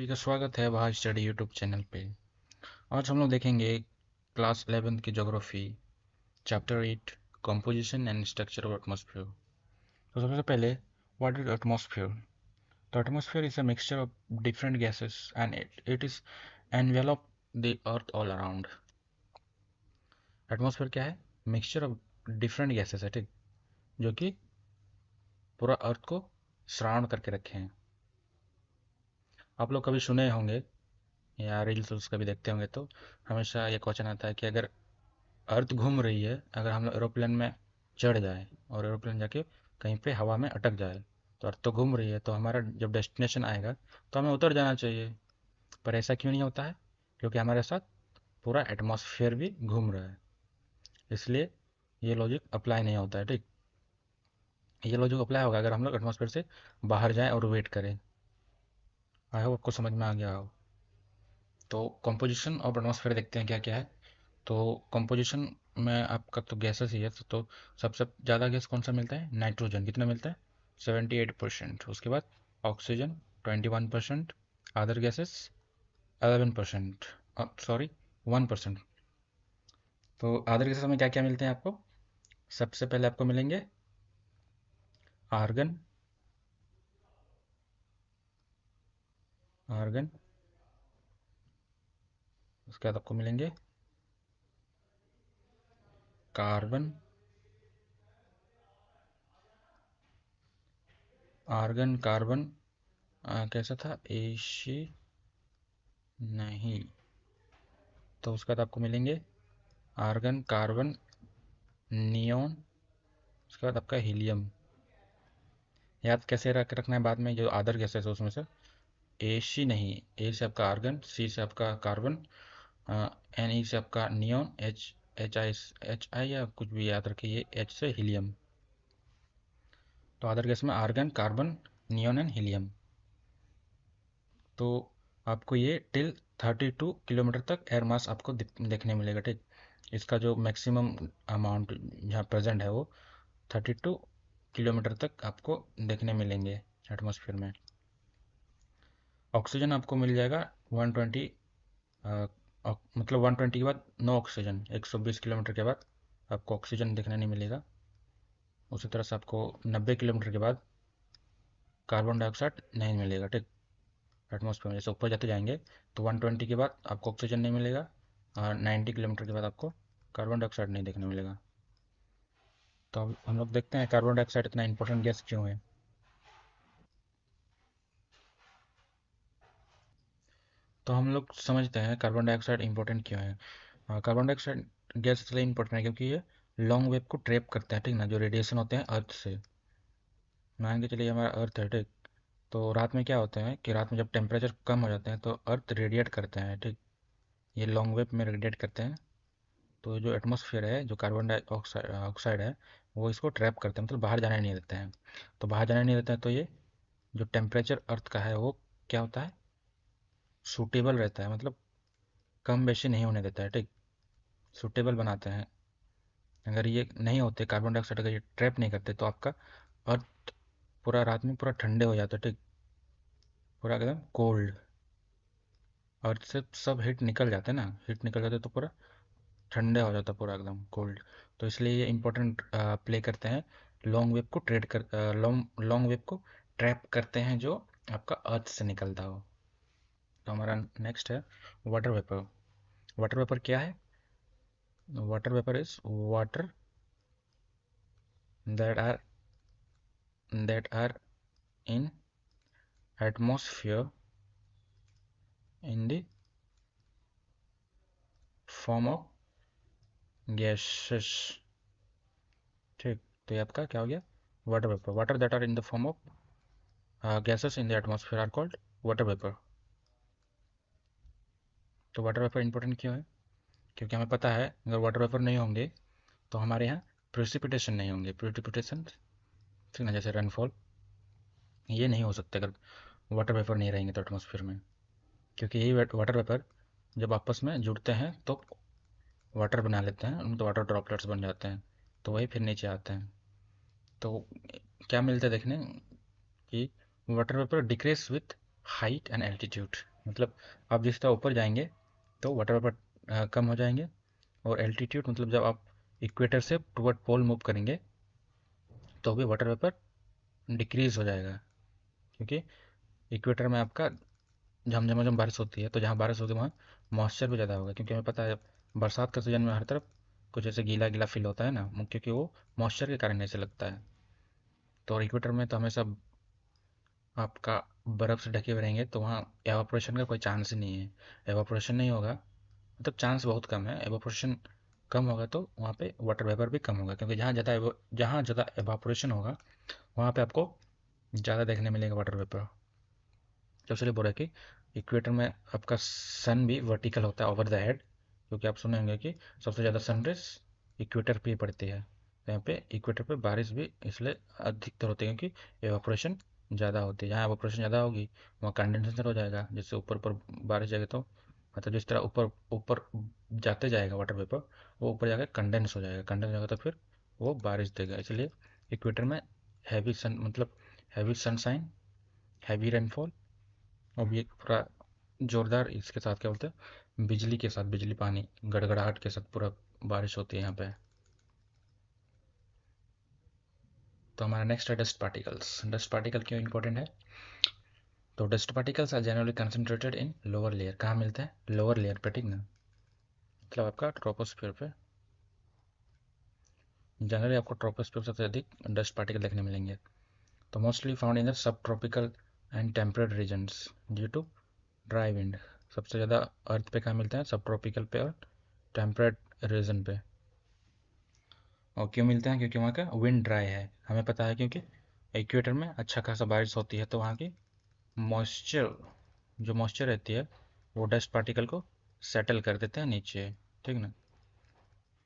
सभी का स्वागत है वहाँ स्टडी यूट्यूब चैनल पे। आज हम लोग देखेंगे क्लास 11 की geography chapter 8 composition and structure of atmosphere. तो सबसे पहले व्हाट इज एटमॉस्फेयर। तो atmosphere is a mixture of different gases and it is envelope the earth all around. Atmosphere क्या है? मिक्सचर ऑफ डिफरेंट गैसेस है, ठीक, जो कि पूरा अर्थ को सराउंड करके रखे हैं। आप लोग कभी सुने होंगे या रील्स कभी देखते होंगे तो हमेशा ये क्वेश्चन आता है कि अगर अर्थ घूम रही है, अगर हम लोग एरोप्लेन में चढ़ जाए और एरोप्लेन जाके कहीं पे हवा में अटक जाए, तो अर्थ तो घूम रही है, तो हमारा जब डेस्टिनेशन आएगा तो हमें उतर जाना चाहिए। पर ऐसा क्यों नहीं होता है? क्योंकि हमारे साथ पूरा एटमॉस्फेयर भी घूम रहा है, इसलिए ये लॉजिक अप्लाई नहीं होता है, ठीक। ये लॉजिक अप्लाई होगा अगर हम लोग एटमॉस्फेयर से बाहर जाएं और वेट करें। आई होप आपको समझ में आ गया हो। तो कंपोजिशन ऑफ एटमॉस्फेयर देखते हैं क्या क्या है। तो कंपोजिशन में आपका तो गैसेस ही है, तो सबसे ज़्यादा गैस कौन सा मिलता है? नाइट्रोजन। कितना मिलता है? 78%। उसके बाद ऑक्सीजन 21%। Other gases 11%, sorry 1%। तो अदर गैसेस में क्या क्या मिलते हैं आपको? सबसे पहले आपको मिलेंगे आर्गन। आर्गन। उसके बाद आपको मिलेंगे कार्बन। आर्गन कार्बन कैसा था? एशी नहीं। तो उसके बाद आपको मिलेंगे आर्गन कार्बन नियोन। उसके बाद आपका हीलियम। याद कैसे रखना है बाद में, जो अदर गैसेस है उसमें से ए सी नहीं, ए से आपका आर्गन, सी से आपका कार्बन, एन ई से आपका नियोन, एच आई या कुछ भी याद रखिए, एच से हीलियम। तो अदर गैस में argon carbon neon and helium. तो आपको ये टिल 32 किलोमीटर तक एयर मास आपको देखने मिलेगा, ठीक। इसका जो मैक्सिमम अमाउंट जहाँ प्रेजेंट है वो 32 किलोमीटर तक आपको देखने मिलेंगे एटमॉस्फेयर में। ऑक्सीजन आपको मिल जाएगा 120, मतलब 120 के बाद नो ऑक्सीजन, 120 किलोमीटर के बाद आपको ऑक्सीजन देखने नहीं मिलेगा। उसी तरह से आपको 90 किलोमीटर के बाद कार्बन डाइऑक्साइड नहीं मिलेगा, ठीक। एटमॉस्फेयर में जैसे ऊपर जाते जाएंगे तो 120 के बाद आपको ऑक्सीजन नहीं मिलेगा, और 90 किलोमीटर के बाद आपको कार्बन डाइऑक्साइड नहीं देखने मिलेगा। तो अब हम लोग देखते हैं कार्बन डाइऑक्साइड इतना इंपॉर्टेंट गैस क्यों है। तो हम लोग समझते हैं कार्बन डाइऑक्साइड इंपॉर्टेंट क्यों है। कार्बन डाइऑक्साइड गैस इसलिए इंपॉर्टेंट है क्योंकि ये लॉन्ग वेव को ट्रैप करता है, ठीक ना, जो रेडिएशन होते हैं अर्थ से। मान के चलिए हमारा अर्थ है, ठीक। तो रात में क्या होता है कि रात में जब टेम्परेचर कम हो जाते हैं तो अर्थ रेडिएट करते हैं, ठीक। ये लॉन्ग वेव में रेडिएट करते हैं। तो जो एटमॉस्फेयर है, जो कार्बन डाइऑक्साइड ऑक्साइड है, वो इसको ट्रैप करते हैं, मतलब बाहर जाने नहीं देते हैं। तो बाहर जाने नहीं देते हैं तो ये जो टेम्परेचर अर्थ का है वो क्या होता है? सूटेबल रहता है, मतलब कम बेशी नहीं होने देता है, ठीक। सूटेबल बनाते हैं। अगर ये नहीं होते, कार्बन डाइऑक्साइड अगर ये ट्रैप नहीं करते, तो आपका अर्थ पूरा रात में पूरा ठंडे हो जाता है, ठीक। पूरा एकदम कोल्ड। अर्थ से सब हीट निकल जाते हैं ना, हीट निकल जाते तो पूरा ठंडे हो जाता, पूरा एकदम कोल्ड। तो इसलिए ये इंपॉर्टेंट प्ले करते हैं। लॉन्ग वेव को ट्रेड कर लॉन्ग वेव को ट्रैप करते हैं जो आपका अर्थ से निकलता हो। तो हमारा नेक्स्ट है वाटर वेपर। वाटर वेपर क्या है? Water vapour is water that are that are in atmosphere in the form of gases, ठीक। तो ये आपका क्या हो गया? Water vapour. Water that are in the form of gases in the atmosphere are called water vapor। तो water vapour important क्यों है? क्योंकि हमें पता है अगर वाटर वेपर नहीं होंगे तो हमारे यहाँ प्रेसिपिटेशन नहीं होंगे। प्रेसिपिटेशन, ठीक ना, जैसे रेनफॉल, ये नहीं हो सकते अगर वाटर वेपर नहीं रहेंगे तो एटमॉस्फेयर में। क्योंकि यही वाटर वेपर जब आपस में जुड़ते हैं तो वाटर बना लेते हैं, उनमें तो वाटर ड्रॉपलेट्स बन जाते हैं, तो वही फिर नीचे आते हैं। तो क्या मिलता है देखने कि water vapour decrease with height and altitude. मतलब आप जिस तरह ऊपर जाएंगे तो वाटर वेपर कम हो जाएंगे, और एल्टीट्यूड मतलब जब आप इक्वेटर से टुवर्ड पोल मूव करेंगे तो भी वाटर वेपर डिक्रीज हो जाएगा, क्योंकि इक्वेटर में आपका झमझमाझम बारिश होती है, तो जहाँ बारिश होगी वहाँ मॉइस्चर भी ज़्यादा होगा, क्योंकि हमें पता है बरसात के सीजन में हर तरफ कुछ ऐसे गीला गीला फील होता है ना, क्योंकि वो मॉइस्चर के कारण ऐसे लगता है। तो इक्वेटर में तो हमेशा आपका बर्फ़ से ढके हुए रहेंगे, तो वहाँ एवापोरेशन का कोई चांस ही नहीं है। एवापोरेशन नहीं होगा, मतलब चांस बहुत कम है। एवापोरेशन कम होगा तो वहाँ पे वाटर वेपर भी कम होगा, क्योंकि जहाँ ज़्यादा एवापोरेशन होगा वहाँ पे आपको ज़्यादा देखने मिलेगा वाटर वेपर। तो इसलिए बोल रहा है कि इक्वेटर में आपका सन भी वर्टिकल होता है ओवर द हेड, क्योंकि आप सुने होंगे कि सबसे ज़्यादा सनरेज इक्वेटर पे ही पड़ती है। तो यहाँ पे इक्वेटर पे बारिश भी इसलिए अधिकतर होती है, क्योंकि एवापोरेशन ज़्यादा होती है। जहाँ एवापोरेशन ज़्यादा होगी वहाँ कंडेंसेशन हो जाएगा, जिससे ऊपर ऊपर बारिश जाएगी, तो मतलब जिस तरह ऊपर ऊपर जाते जाएगा वाटर वेपर, वो ऊपर जाकर कंडेंस हो जाएगा। कंडेंस होगा तो फिर वो बारिश देगा। इसलिए इक्वेटर में हैवी सन मतलब हैवी सनशाइन, हैवी रेनफॉल, अब ये पूरा जोरदार इसके साथ क्या बोलते हैं, बिजली के साथ, बिजली पानी गड़गड़ाहट के साथ पूरा बारिश होती है यहाँ पे। तो हमारा नेक्स्ट है डस्ट पार्टिकल्स। डस्ट पार्टिकल क्यों इंपॉर्टेंट है? तो dust particles are generally concentrated in lower layer. कहाँ मिलते हैं? लोअर लेयर पे, ठीक ना, मतलब आपका ट्रोपोस्फियर पे। जनरली आपको ट्रोपोस्फियर सबसे अधिक डस्ट पार्टिकल देखने मिलेंगे। तो mostly found in the subtropical and temperate regions due to dry wind. सबसे ज़्यादा अर्थ पे कहाँ मिलते हैं? सब ट्रॉपिकल पे और टेम्परेट रीजन पे। और क्यों मिलते हैं? क्योंकि वहाँ का विंड ड्राई है, हमें पता है, क्योंकि इक्वेटर में अच्छा खासा बारिश होती है, तो वहाँ की मॉइस्चर, जो मॉइस्चर रहती है वो डस्ट पार्टिकल को सेटल कर देते हैं नीचे, ठीक ना।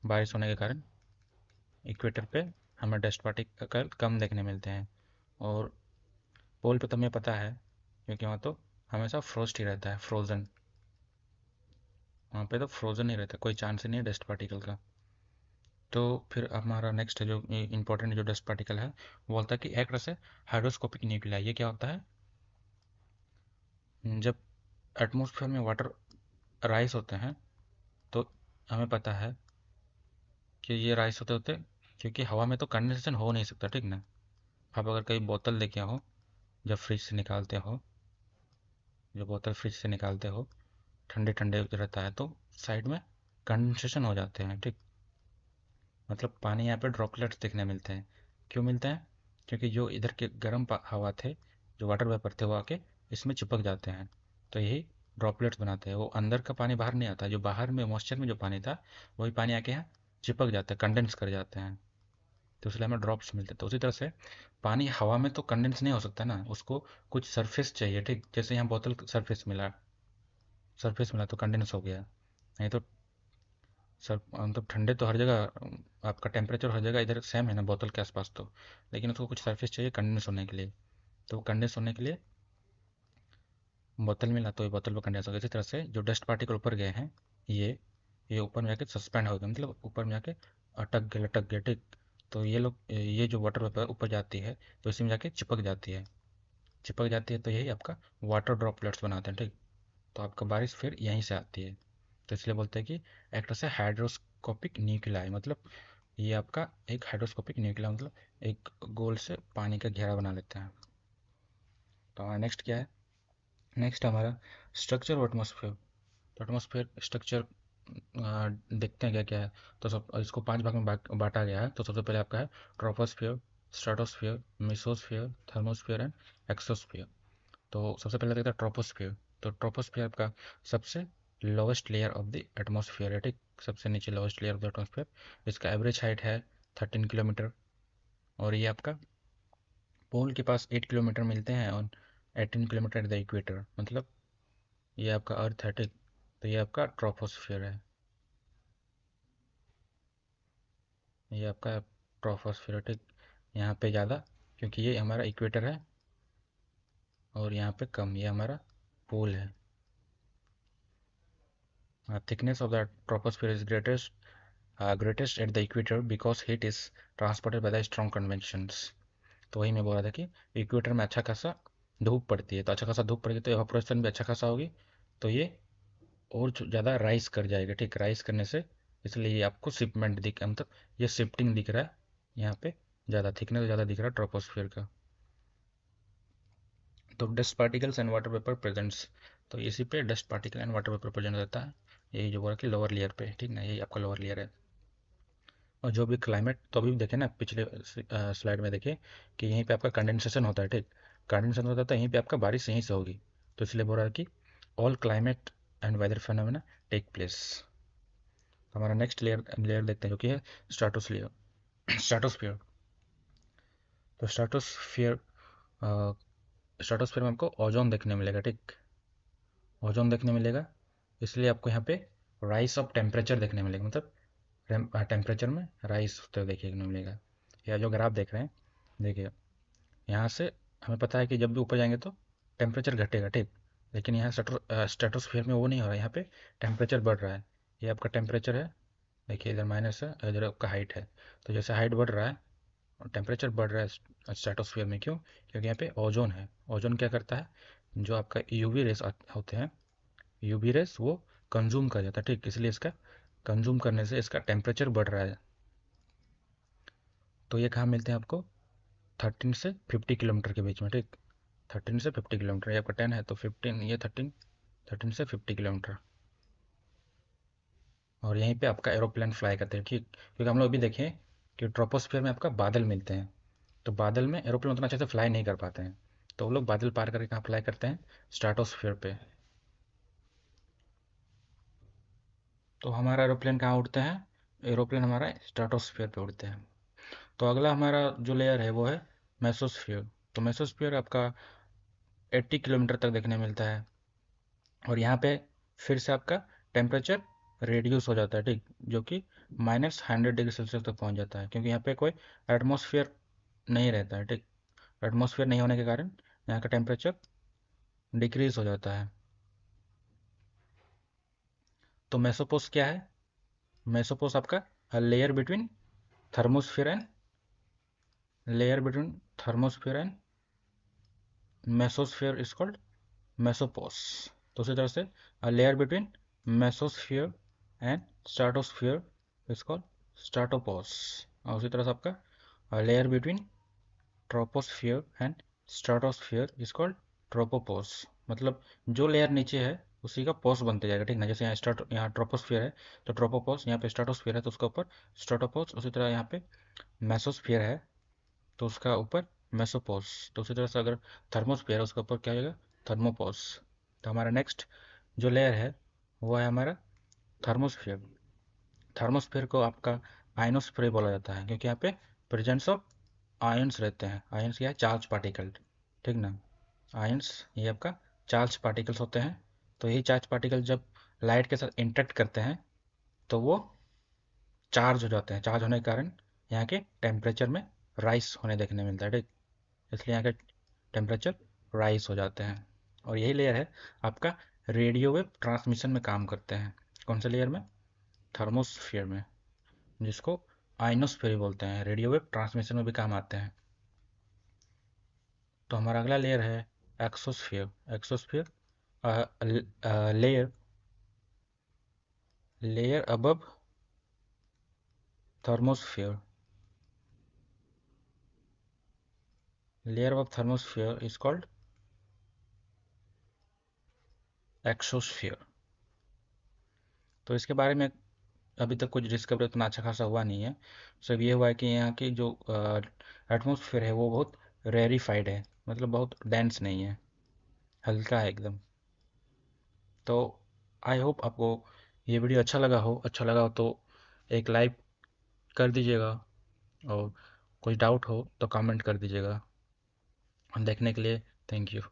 बारिश होने के कारण इक्वेटर पे हमें डस्ट पार्टिकल कम देखने मिलते हैं। और पोल पे तो हमें पता है, क्योंकि वहाँ तो हमेशा फ्रोस्ट ही रहता है, फ्रोज़न। वहाँ पे तो फ्रोज़न ही रहता है, कोई चांस ही नहीं है डस्ट पार्टिकल का। तो फिर हमारा नेक्स्ट है जो इंपॉर्टेंट जो डस्ट पार्टिकल है, वो बोलता है कि एक तरह से हाइड्रोस्कोपिक न्यूक्लियाई। ये क्या होता है? जब एटमॉस्फेयर में वाटर राइस होते हैं, तो हमें पता है कि ये राइस होते होते, क्योंकि हवा में तो कंडेंसेशन हो नहीं सकता, ठीक ना। आप अगर कहीं बोतल लेके हो, जब फ्रिज से निकालते हो, जो बोतल फ्रिज से निकालते हो ठंडे ठंडे रहता है, तो साइड में कंडेंसेशन हो जाते हैं, ठीक। मतलब पानी यहाँ पे ड्रॉपलेट्स देखने मिलते हैं। क्यों मिलते हैं? क्योंकि जो इधर के गर्म हवा थे, जो वाटर वेपर थे, वो आके इसमें चिपक जाते हैं, तो यही ड्रॉपलेट्स बनाते हैं। वो अंदर का पानी बाहर नहीं आता, जो बाहर में मॉइस्चर में जो पानी था वही पानी आके यहाँ चिपक जाता है, कंडेंस कर जाते हैं, तो इसलिए हमें ड्रॉप्स मिलते हैं। तो उसी तरह से पानी हवा में तो कंडेंस नहीं हो सकता ना, उसको कुछ सरफेस चाहिए, ठीक। जैसे यहाँ बोतल सरफेस मिला, सरफेस मिला तो कंडेंस हो गया। नहीं तो सर मतलब ठंडे तो हर जगह आपका टेम्परेचर हर जगह इधर सेम है ना बोतल के आसपास, तो लेकिन उसको कुछ सरफेस चाहिए कंडेंस होने के लिए। तो कंडेंस होने के लिए बोतल मिला, तो ये बोतल पर कंडेंस हो गया। इसी तरह से जो डस्ट पार्टिकल ऊपर गए हैं, ये ऊपर में जाके सस्पेंड हो गए, मतलब ऊपर में जाके अटक गए, लटक गए, ठीक। तो ये लोग, ये जो वाटर वेपर ऊपर जाती है तो इसी में जाके चिपक जाती है, चिपक जाती है, तो यही आपका वाटर ड्रॉपलेट्स बनाते हैं, ठीक। तो आपका बारिश फिर यहीं से आती है। तो इसलिए बोलते हैं कि एक तरह से हाइड्रोस्कोपिक न्यूक्लियाई, मतलब ये आपका एक हाइड्रोस्कोपिक न्यूक्लिया, मतलब एक गोल से पानी का घेरा बना लेते हैं। तो हमारा नेक्स्ट क्या है? नेक्स्ट हमारा स्ट्रक्चर ऑफ एटमॉस्फेयर। तो एटमॉस्फेयर स्ट्रक्चर देखते हैं क्या क्या है। तो सब इसको 5 भाग में बांटा गया है। तो सबसे पहले आपका है troposphere, stratosphere, mesosphere, thermosphere and exosphere. तो सबसे पहले देखते हैं ट्रोपोस्फियर। तो ट्रोपोस्फियर आपका सबसे lowest layer of the atmosphere है, ठीक। सबसे नीचे lowest layer of the atmosphere. इसका एवरेज हाइट है 13 किलोमीटर, और ये आपका पोल के पास 8 किलोमीटर मिलते हैं, और 18 किलोमीटर एट द इक्वेटर, मतलब ये आपका अर्थ है, ठीक। तो ये आपका ट्रोपोस्फियर है, ये आपका ट्रोपोस्फियर है, ठीक। यहाँ पे ज़्यादा, क्योंकि ये हमारा इक्वेटर है, और यहाँ पे कम, ये हमारा पोल है। Thickness of the troposphere is greatest at the equator because heat is transported by the strong convections. तो वही मैं बोल रहा था कि इक्वेटर में अच्छा खासा धूप पड़ती है तो अच्छा खासा धूप पड़ेगी तो एवापोरेशन भी अच्छा खासा होगी, तो ये और ज़्यादा राइस कर जाएगा, ठीक, राइस करने से इसलिए ये आपको शिपमेंट दिख मतलब ये शिफ्टिंग दिख रहा है यहाँ पे, ज़्यादा थिकनेस ज़्यादा दिख रहा है ट्रोपोस्फियर का। तो dust particles and water vapour presents, तो इसी पे dust particle and water vapour present रहता है, यही जो बोला कि लोअर लेयर पे, ठीक ना, यही आपका लोअर लेयर है। और जो भी क्लाइमेट, तो अभी भी देखे ना पिछले स्लाइड में देखे कि यहीं पे आपका कंडेंसेशन होता है, ठीक, कंडेंसेशन होता है तो यहीं पे आपका बारिश यहीं से होगी, तो इसलिए बोल रहा है कि all climate and weather phenomena take place. हमारा नेक्स्ट लेयर लेयर देखते हैं जो कि है स्ट्राटोस्फियर। स्ट्राटोस्फियर, तो स्ट्राटोस्फियर में आपको ओजोन देखने मिलेगा, ठीक, ओजोन देखने मिलेगा, इसलिए आपको यहाँ पे राइस ऑफ टेम्परेचर देखने मिलेगा, मतलब टेम्परेचर में राइस होते हुए देखने को मिलेगा। या जो ग्राफ देख रहे हैं, देखिए यहाँ से हमें पता है कि जब भी ऊपर जाएंगे तो टेम्परेचर घटेगा, ठीक, लेकिन यहाँ स्ट्रेटोस्फियर में वो नहीं हो रहा है, यहाँ पे टेम्परेचर बढ़ रहा है। ये आपका टेम्परेचर है, देखिए इधर माइनस है, इधर आपका हाइट है, तो जैसे हाइट बढ़ रहा है और टेम्परेचर बढ़ रहा है स्ट्रेटोस्फियर में, क्यों, क्योंकि यहाँ पे ओजोन है। ओजोन क्या करता है, जो आपका यूवी रेस होते हैं, यूवी रेस वो कंज्यूम कर जाता है, ठीक, इसलिए इसका कंज्यूम करने से इसका टेम्परेचर बढ़ रहा है। तो ये कहाँ मिलते हैं आपको, 13 से 50 किलोमीटर के बीच में, ठीक, 13 से 50 किलोमीटर, ये आपका 10 है तो 15, ये 13 से 50 किलोमीटर। और यहीं पे आपका एरोप्लेन फ्लाई करते हैं, ठीक, क्योंकि हम लोग अभी देखें कि ट्रोपोस्फियर में आपका बादल मिलते हैं, तो बादल में एरोप्लेन उतना अच्छे से फ्लाई नहीं कर पाते हैं, तो वो लोग बादल पार करके कहाँ फ्लाई करते हैं, स्ट्राटोस्फियर पे। तो हमारा एरोप्लेन कहाँ उड़ते हैं, एरोप्लेन हमारा स्ट्राटोस्फियर पे उड़ते हैं। तो अगला हमारा जो लेयर है वो है मेसोस्फियर। तो मेसोस्फियर आपका 80 किलोमीटर तक देखने मिलता है, और यहाँ पे फिर से आपका टेम्परेचर रेड्यूस हो जाता है, ठीक, जो कि -100 डिग्री सेल्सियस तक पहुँच जाता है, क्योंकि यहाँ पे कोई एटमॉस्फेयर नहीं रहता है, ठीक, एटमॉस्फेयर नहीं होने के कारण यहाँ का टेम्परेचर डिक्रीज हो जाता है। तो मेसोपोस क्या है, मेसोपोस आपका layer between thermosphere and layer between thermosphere and mesosphere is called mesopause. तो उसी तरह से layer between mesosphere and stratosphere is called stratopause. और उसी तरह से आपका layer between troposphere and stratosphere is called tropopause. मतलब जो लेयर नीचे है उसी का पोस बनते जाएगा, ठीक ना, जैसे यहाँ ट्रोपोस्फियर है तो ट्रोपोपोस, यहाँ पे स्ट्राटोस्फियर है तो उसका ऊपर स्ट्राटोपोस, उसी तरह यहाँ पे मेसोस्फियर है तो उसका ऊपर मेसोपोस, तो उसी तरह से अगर थर्मोस्फियर है उसका ऊपर क्या होगा, थर्मोपोस। तो हमारा नेक्स्ट जो लेयर है वो है हमारा थर्मोस्फियर। थर्मोस्फियर को आपका आयनोस्फीयर बोला जाता है, क्योंकि यहाँ पे प्रेजेंस ऑफ आयंस रहते हैं। आयंस क्या है, चार्ज पार्टिकल, ठीक ना, आयंस ये आपका चार्ज पार्टिकल्स होते हैं। तो यही चार्ज पार्टिकल जब लाइट के साथ इंटरेक्ट करते हैं तो वो चार्ज हो जाते हैं, चार्ज होने के कारण यहाँ के टेम्परेचर में राइस होने देखने मिलता है, ठीक, इसलिए यहाँ के टेम्परेचर राइस हो जाते हैं। और यही लेयर है आपका रेडियो वेव ट्रांसमिशन में काम करते हैं, कौन से लेयर में, थर्मोस्फियर में, जिसको आइनोस्फीयर बोलते हैं, रेडियो वेव ट्रांसमिशन में भी काम आते हैं। तो हमारा अगला लेयर है exosphere. Exosphere layer layer above thermosphere, layer above thermosphere is called exosphere. तो इसके बारे में अभी तक कुछ डिस्कवरी उतना अच्छा खासा हुआ नहीं है, सिर्फ ये हुआ है कि यहाँ की जो एटमोसफियर है वो बहुत रेरिफाइड है, मतलब बहुत डेंस नहीं है, हल्का है एकदम। तो आई होप आपको ये वीडियो अच्छा लगा हो तो एक लाइक कर दीजिएगा, और कोई डाउट हो तो कमेंट कर दीजिएगा। देखने के लिए थैंक यू।